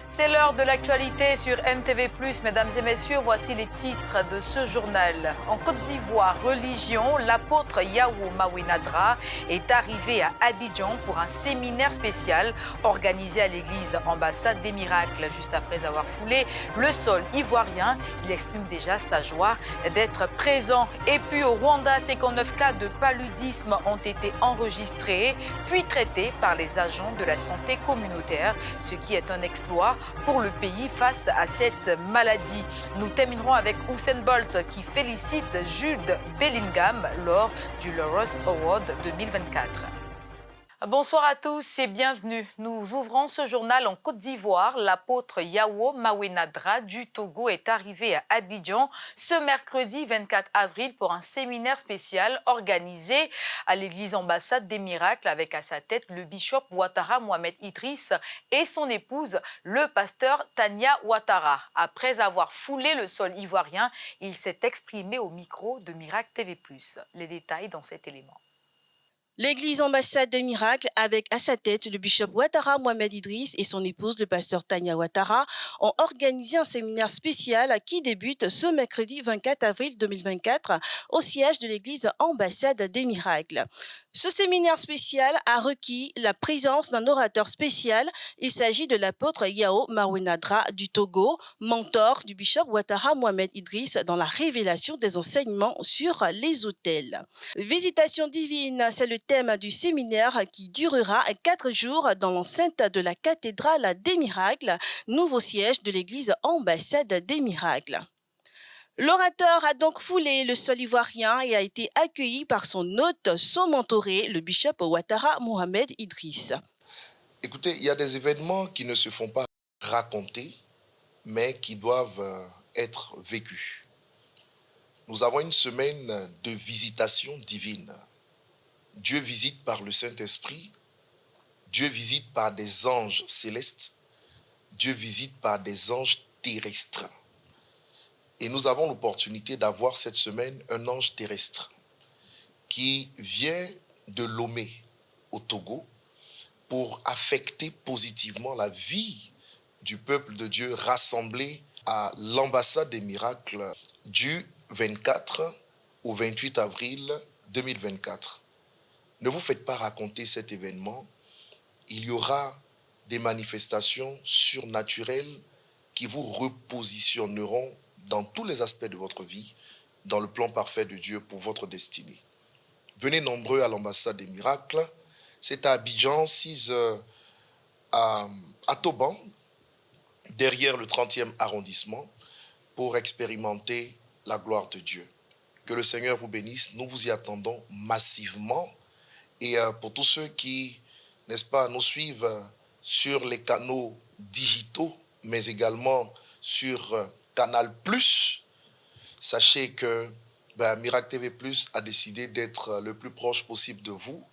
C'est l'heure de l'actualité sur MTV+. Mesdames et messieurs, voici les titres de ce journal. En Côte d'Ivoire, religion, l'apôtre Yao Mawinadra est arrivé à Abidjan pour un séminaire spécial organisé à l'église Ambassade des Miracles. Juste après avoir foulé le sol ivoirien, il exprime déjà sa joie d'être présent. Et puis au Rwanda, 59 cas de paludisme ont été enregistrés, puis traités par les agents de la santé communautaire, ce qui est un exploit pour le pays face à cette maladie. Nous terminerons avec Usain Bolt qui félicite Jude Bellingham lors du Laureus Award 2024. Bonsoir à tous et bienvenue. Nous ouvrons ce journal en Côte d'Ivoire. L'apôtre Yao Mawinadra du Togo est arrivé à Abidjan ce mercredi 24 avril pour un séminaire spécial organisé à l'église Ambassade des Miracles avec à sa tête le bishop Ouattara Mohamed Idriss et son épouse, le pasteur Tania Ouattara. Après avoir foulé le sol ivoirien, il s'est exprimé au micro de Miracle TV+. Les détails dans cet élément. L'église Ambassade des Miracles, avec à sa tête le bishop Ouattara Mohamed Idriss et son épouse, le pasteur Tania Ouattara, ont organisé un séminaire spécial qui débute ce mercredi 24 avril 2024 au siège de l'église Ambassade des Miracles. Ce séminaire spécial a requis la présence d'un orateur spécial. Il s'agit de l'apôtre Yao Mawinadra du Togo, mentor du bishop Ouattara Mohamed Idriss dans la révélation des enseignements sur les autels. Visitation divine, c'est le thème du séminaire qui durera 4 jours dans l'enceinte de la cathédrale des Miracles, nouveau siège de l'église Ambassade des Miracles. L'orateur a donc foulé le sol ivoirien et a été accueilli par son hôte, son mentoré, le bishop Ouattara Mohamed Idriss. Écoutez, il y a des événements qui ne se font pas raconter, mais qui doivent être vécus. Nous avons une semaine de visitation divine. Dieu visite par le Saint-Esprit, Dieu visite par des anges célestes, Dieu visite par des anges terrestres. Et nous avons l'opportunité d'avoir cette semaine un ange terrestre qui vient de Lomé au Togo pour affecter positivement la vie du peuple de Dieu rassemblé à l'ambassade des miracles du 24 au 28 avril 2024. Ne vous faites pas raconter cet événement. Il y aura des manifestations surnaturelles qui vous repositionneront dans tous les aspects de votre vie, dans le plan parfait de Dieu pour votre destinée. Venez nombreux à l'ambassade des miracles. C'est à Abidjan, 6 à Toban, derrière le 30e arrondissement, pour expérimenter la gloire de Dieu. Que le Seigneur vous bénisse. Nous vous y attendons massivement. Et pour tous ceux qui, n'est-ce pas, nous suivent sur les canaux digitaux, mais également sur Canal+, sachez que Miracle TV+ a décidé d'être le plus proche possible de vous.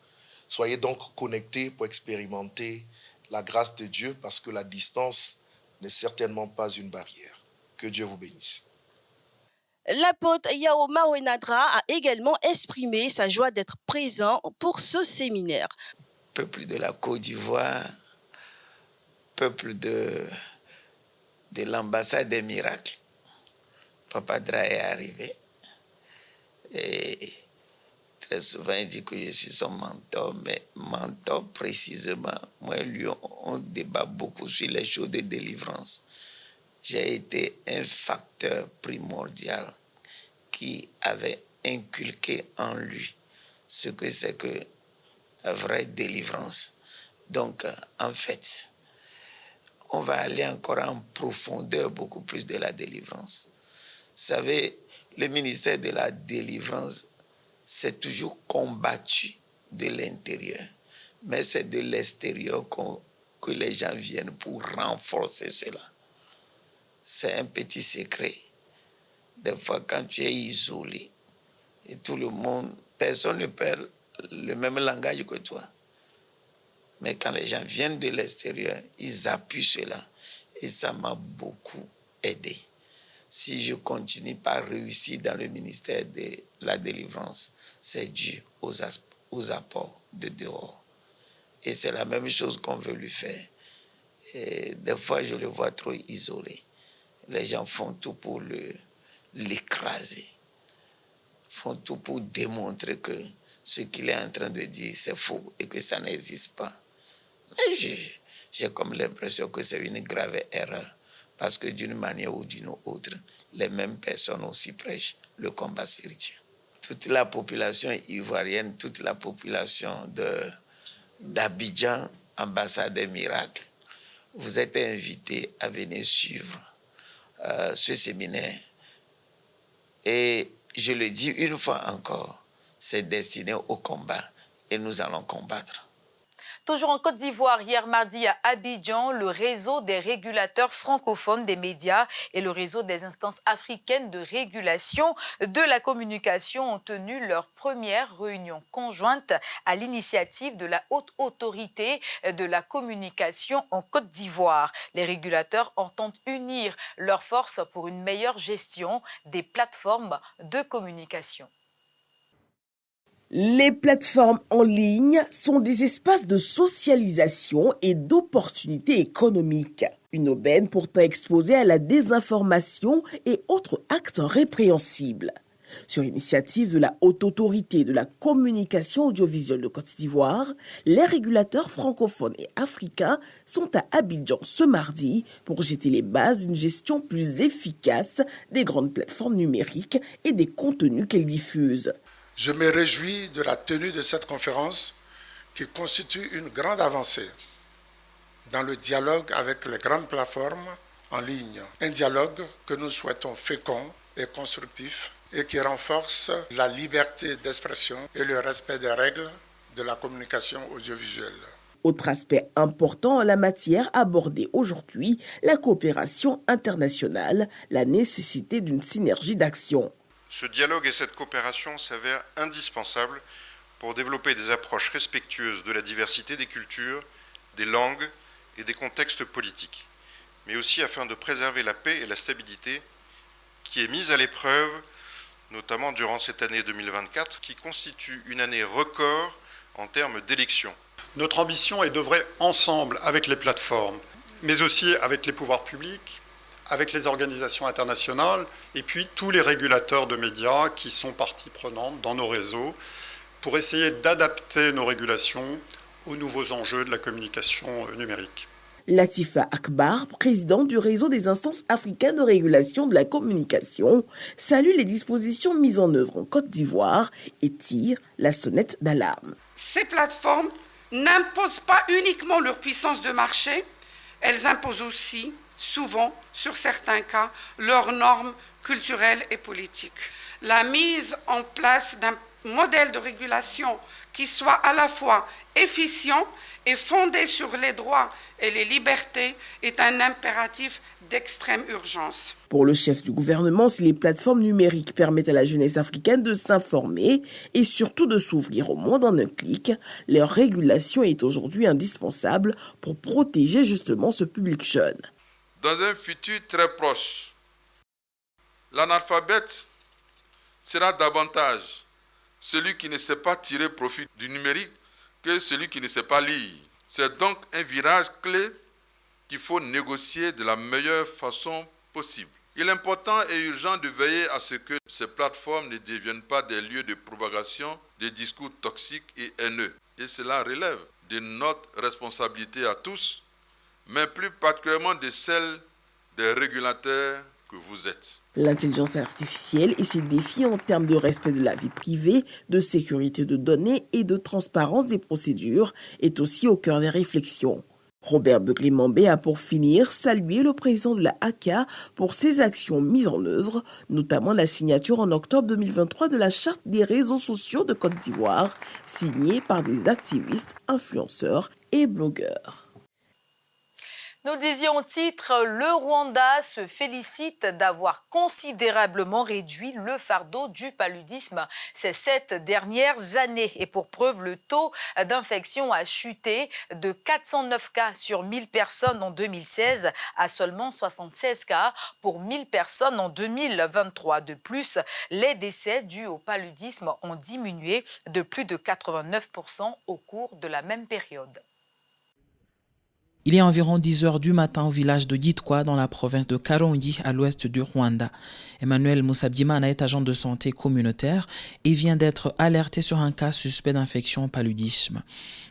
Soyez donc connectés pour expérimenter la grâce de Dieu, parce que la distance n'est certainement pas une barrière. Que Dieu vous bénisse. L'apôtre Yao Mawinadra a également exprimé sa joie d'être présent pour ce séminaire. Peuple de la Côte d'Ivoire, peuple de l'ambassade des miracles, Papa Dra est arrivé. Et très souvent, il dit que je suis son mentor, mais mentor précisément, moi et lui, on débat beaucoup sur les choses de délivrance. J'ai été un facteur primordial qui avait inculqué en lui ce que c'est que la vraie délivrance. Donc, en fait, on va aller encore en profondeur beaucoup plus de la délivrance. Vous savez, le ministère de la délivrance, c'est toujours combattu de l'intérieur. Mais c'est de l'extérieur que les gens viennent pour renforcer cela. C'est un petit secret. Des fois, quand tu es isolé, et tout le monde, personne ne parle le même langage que toi. Mais quand les gens viennent de l'extérieur, ils appuient cela. Et ça m'a beaucoup aidé. Si je continue par réussir dans le ministère de la délivrance, c'est dû aux apports de dehors. Et c'est la même chose qu'on veut lui faire. Et des fois, je le vois trop isolé. Les gens font tout pour l'écraser. Font tout pour démontrer que ce qu'il est en train de dire, c'est faux et que ça n'existe pas. Mais j'ai comme l'impression que c'est une grave erreur. Parce que d'une manière ou d'une autre, les mêmes personnes aussi prêchent le combat spirituel. Toute la population ivoirienne, toute la population d'Abidjan, ambassade des miracles, vous êtes invités à venir suivre ce séminaire. Et je le dis une fois encore, c'est destiné au combat et nous allons combattre. Toujours en Côte d'Ivoire, hier mardi à Abidjan, le réseau des régulateurs francophones des médias et le réseau des instances africaines de régulation de la communication ont tenu leur première réunion conjointe à l'initiative de la Haute Autorité de la communication en Côte d'Ivoire. Les régulateurs entendent unir leurs forces pour une meilleure gestion des plateformes de communication. Les plateformes en ligne sont des espaces de socialisation et d'opportunités économiques. Une aubaine pourtant exposée à la désinformation et autres actes répréhensibles. Sur l'initiative de la Haute Autorité de la communication audiovisuelle de Côte d'Ivoire, les régulateurs francophones et africains sont à Abidjan ce mardi pour jeter les bases d'une gestion plus efficace des grandes plateformes numériques et des contenus qu'elles diffusent. Je me réjouis de la tenue de cette conférence qui constitue une grande avancée dans le dialogue avec les grandes plateformes en ligne. Un dialogue que nous souhaitons fécond et constructif et qui renforce la liberté d'expression et le respect des règles de la communication audiovisuelle. Autre aspect important en la matière abordé aujourd'hui, la coopération internationale, la nécessité d'une synergie d'action. Ce dialogue et cette coopération s'avèrent indispensables pour développer des approches respectueuses de la diversité des cultures, des langues et des contextes politiques, mais aussi afin de préserver la paix et la stabilité qui est mise à l'épreuve, notamment durant cette année 2024, qui constitue une année record en termes d'élections. Notre ambition est d'œuvrer ensemble avec les plateformes, mais aussi avec les pouvoirs publics, avec les organisations internationales et puis tous les régulateurs de médias qui sont partie prenante dans nos réseaux pour essayer d'adapter nos régulations aux nouveaux enjeux de la communication numérique. Latifa Akbar, présidente du réseau des instances africaines de régulation de la communication, salue les dispositions mises en œuvre en Côte d'Ivoire et tire la sonnette d'alarme. Ces plateformes n'imposent pas uniquement leur puissance de marché, elles imposent aussi souvent, sur certains cas, leurs normes culturelles et politiques. La mise en place d'un modèle de régulation qui soit à la fois efficient et fondé sur les droits et les libertés est un impératif d'extrême urgence. Pour le chef du gouvernement, si les plateformes numériques permettent à la jeunesse africaine de s'informer et surtout de s'ouvrir au monde en un clic, leur régulation est aujourd'hui indispensable pour protéger justement ce public jeune. Dans un futur très proche, l'analphabète sera davantage celui qui ne sait pas tirer profit du numérique que celui qui ne sait pas lire. C'est donc un virage clé qu'il faut négocier de la meilleure façon possible. Il est important et urgent de veiller à ce que ces plateformes ne deviennent pas des lieux de propagation des discours toxiques et haineux. Et cela relève de notre responsabilité à tous, mais plus particulièrement de celle des régulateurs que vous êtes. L'intelligence artificielle et ses défis en termes de respect de la vie privée, de sécurité de données et de transparence des procédures est aussi au cœur des réflexions. Robert Begley-Mambé a pour finir salué le président de la ACA pour ses actions mises en œuvre, notamment la signature en octobre 2023 de la charte des réseaux sociaux de Côte d'Ivoire, signée par des activistes, influenceurs et blogueurs. Nous le disions au titre, le Rwanda se félicite d'avoir considérablement réduit le fardeau du paludisme ces 7 dernières années. Et pour preuve, le taux d'infection a chuté de 409 cas sur 1000 personnes en 2016 à seulement 76 cas pour 1000 personnes en 2023. De plus, les décès dus au paludisme ont diminué de plus de 89% au cours de la même période. Il est environ 10 heures du matin au village de Gitwa dans la province de Karongi à l'ouest du Rwanda. Emmanuel Moussabdimana est agent de santé communautaire et vient d'être alerté sur un cas suspect d'infection au paludisme.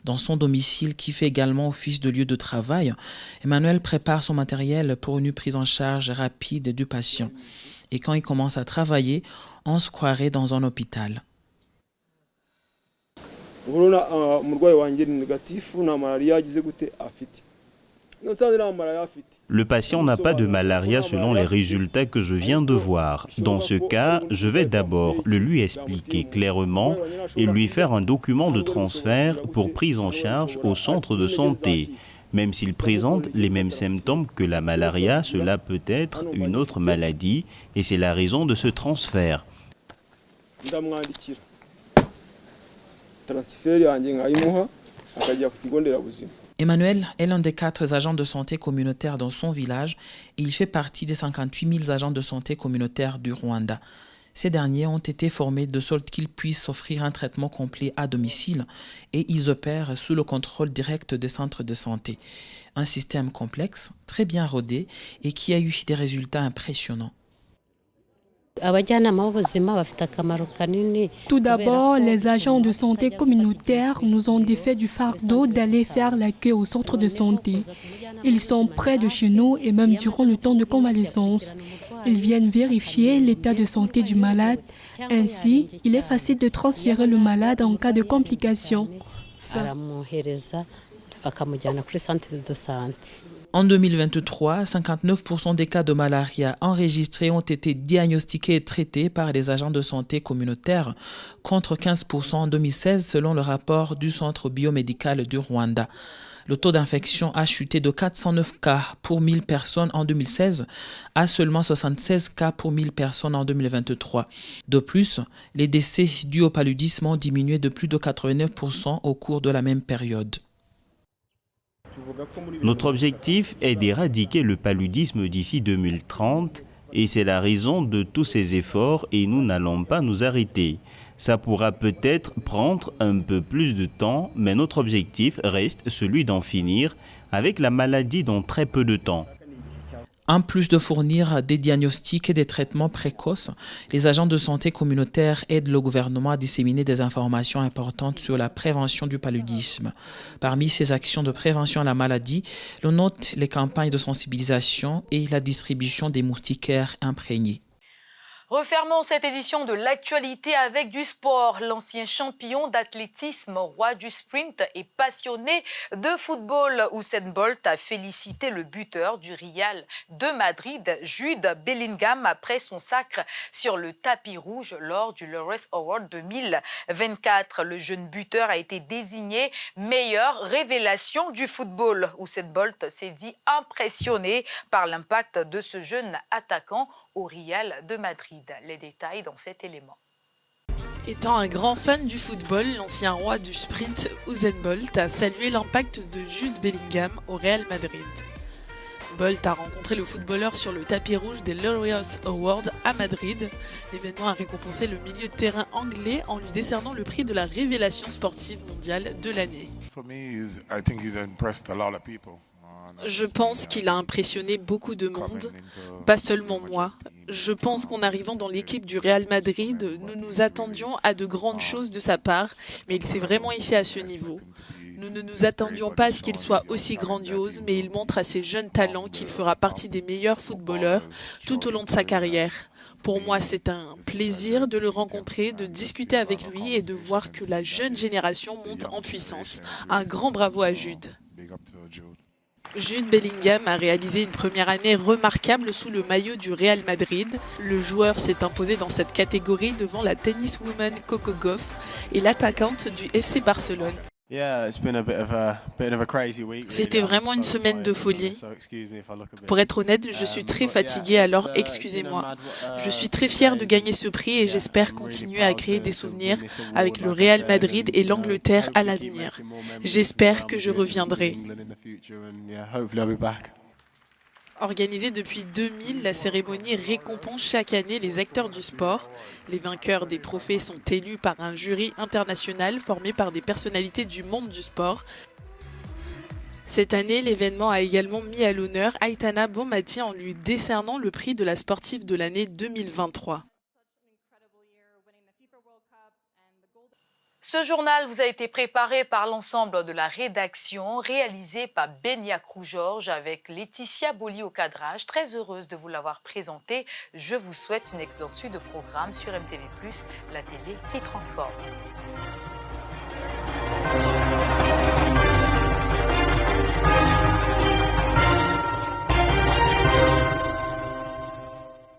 Dans son domicile, qui fait également office de lieu de travail, Emmanuel prépare son matériel pour une prise en charge rapide du patient. Et quand il commence à travailler, on se croirait dans un hôpital. Le patient n'a pas de malaria selon les résultats que je viens de voir. Dans ce cas, je vais d'abord le lui expliquer clairement et lui faire un document de transfert pour prise en charge au centre de santé. Même s'il présente les mêmes symptômes que la malaria, cela peut être une autre maladie et c'est la raison de ce transfert. Emmanuel est l'un des 4 agents de santé communautaire dans son village et il fait partie des 58 000 agents de santé communautaire du Rwanda. Ces derniers ont été formés de sorte qu'ils puissent offrir un traitement complet à domicile et ils opèrent sous le contrôle direct des centres de santé. Un système complexe, très bien rodé et qui a eu des résultats impressionnants. Tout d'abord, les agents de santé communautaire nous ont défait du fardeau d'aller faire la queue au centre de santé. Ils sont près de chez nous et même durant le temps de convalescence. Ils viennent vérifier l'état de santé du malade. Ainsi, il est facile de transférer le malade en cas de complications. En 2023, 59% des cas de malaria enregistrés ont été diagnostiqués et traités par les agents de santé communautaires, contre 15% en 2016 selon le rapport du Centre biomédical du Rwanda. Le taux d'infection a chuté de 409 cas pour 1000 personnes en 2016 à seulement 76 cas pour 1000 personnes en 2023. De plus, les décès dus au paludisme ont diminué de plus de 89% au cours de la même période. Notre objectif est d'éradiquer le paludisme d'ici 2030 et c'est la raison de tous ces efforts et nous n'allons pas nous arrêter. Ça pourra peut-être prendre un peu plus de temps, mais notre objectif reste celui d'en finir avec la maladie dans très peu de temps. En plus de fournir des diagnostics et des traitements précoces, les agents de santé communautaire aident le gouvernement à disséminer des informations importantes sur la prévention du paludisme. Parmi ces actions de prévention à la maladie, l'on note les campagnes de sensibilisation et la distribution des moustiquaires imprégnés. Refermons cette édition de l'actualité avec du sport. L'ancien champion d'athlétisme, roi du sprint et passionné de football, Usain Bolt a félicité le buteur du Real de Madrid, Jude Bellingham, après son sacre sur le tapis rouge lors du Laureus Award 2024. Le jeune buteur a été désigné meilleure révélation du football. Usain Bolt s'est dit impressionné par l'impact de ce jeune attaquant au Real de Madrid. Les détails dans cet élément. Étant un grand fan du football, l'ancien roi du sprint Usain Bolt a salué l'impact de Jude Bellingham au Real Madrid. Bolt a rencontré le footballeur sur le tapis rouge des Laureus Awards à Madrid. L'événement a récompensé le milieu de terrain anglais en lui décernant le prix de la révélation sportive mondiale de l'année. Je pense qu'il a impressionné beaucoup de monde, pas seulement moi. Je pense qu'en arrivant dans l'équipe du Real Madrid, nous nous attendions à de grandes choses de sa part, mais il s'est vraiment hissé à ce niveau. Nous ne nous attendions pas à ce qu'il soit aussi grandiose, mais il montre à ses jeunes talents qu'il fera partie des meilleurs footballeurs tout au long de sa carrière. Pour moi, c'est un plaisir de le rencontrer, de discuter avec lui et de voir que la jeune génération monte en puissance. Un grand bravo à Jude. Jude Bellingham a réalisé une première année remarquable sous le maillot du Real Madrid. Le joueur s'est imposé dans cette catégorie devant la tenniswoman Coco Gauff et l'attaquante du FC Barcelone. C'était vraiment une semaine de folie. Pour être honnête, je suis très fatigué, alors excusez-moi. Je suis très fier de gagner ce prix et j'espère continuer à créer des souvenirs avec le Real Madrid et l'Angleterre à l'avenir. J'espère que je reviendrai. Organisée depuis 2000, la cérémonie récompense chaque année les acteurs du sport. Les vainqueurs des trophées sont élus par un jury international formé par des personnalités du monde du sport. Cette année, l'événement a également mis à l'honneur Aitana Bonmati en lui décernant le prix de la sportive de l'année 2023. Ce journal vous a été préparé par l'ensemble de la rédaction, réalisé par Beniakrou Georges avec Laetitia Boli au cadrage. Très heureuse de vous l'avoir présenté. Je vous souhaite une excellente suite de programmes sur MTV+, la télé qui transforme.